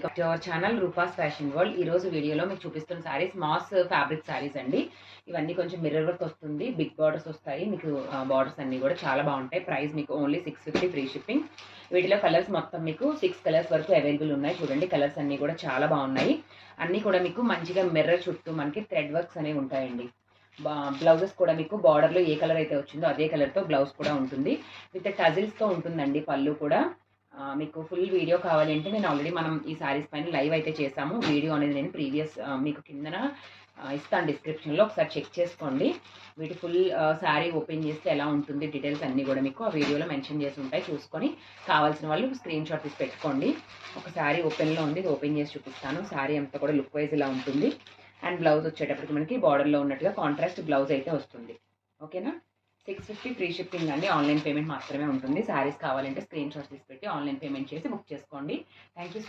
To our channel Rupa's fashion world. ఈ రోజు వీడియోలో మీకు చూపిస్తున్న సారీస్ మాస్ ఫ్యాబ్రిక్ సారీస్ అండి. ఇవన్నీ కొంచెం మిర్రర్ వర్క్ వస్తుంది, బిగ్ బార్డర్స్ వస్తాయి. మీకు బార్డర్స్ అన్నీ కూడా చాలా బాగుంటాయి. ప్రైస్ మీకు ఓన్లీ 650 ఫ్రీ షిప్పింగ్. వీటిలో కలర్స్ మొత్తం మీకు 6 కలర్స్ వరకు అవైలబుల్ ఉన్నాయి. చూడండి, కలర్స్ అన్నీ కూడా చాలా బాగున్నాయి. అన్నీ కూడా మీకు మంచిగా మిర్రర్ చుట్టూ మనకి థ్రెడ్ వర్క్స్ అనేవి ఉంటాయండి. బ్లౌజెస్ కూడా మీకు బార్డర్లో ఏ కలర్ అయితే వచ్చిందో అదే కలర్తో బ్లౌజ్ కూడా ఉంటుంది. విత్ టజిల్స్తో ఉంటుందండి పళ్ళు కూడా. మీకు ఫుల్ వీడియో కావాలంటే నేను ఆల్రెడీ మనం ఈ సారీస్ పైన లైవ్ అయితే చేసాము. వీడియో అనేది నేను ప్రీవియస్ మీకు కిందన ఇస్తాను డిస్క్రిప్షన్లో, ఒకసారి చెక్ చేసుకోండి. వీటి ఫుల్ శారీ ఓపెన్ చేస్తే ఎలా ఉంటుంది డీటెయిల్స్ అన్నీ కూడా మీకు ఆ వీడియోలో మెన్షన్ చేసి ఉంటాయి. చూసుకొని కావాల్సిన వాళ్ళు స్క్రీన్ షాట్ తీసి పెట్టుకోండి. ఒక శారీ ఓపెన్లో ఉంది, ఓపెన్ చేసి చూపిస్తాను. శారీ అంతా కూడా లుక్ వైజ్ ఇలా ఉంటుంది. అండ్ బ్లౌజ్ వచ్చేటప్పటికి మనకి బార్డర్లో ఉన్నట్టుగా కాంట్రాస్ట్ బ్లౌజ్ అయితే వస్తుంది. ఓకేనా, 650 ఫ్రీ షిప్పింగ్ అండి. ఆన్లైన్ పేమెంట్ మాత్రమే ఉంటుంది. శారీస్ కావాలంటే స్క్రీన్ షాట్ తీసి పెట్టి ఆన్లైన్ పేమెంట్ చేసి బుక్ చేసుకోండి. Thank you.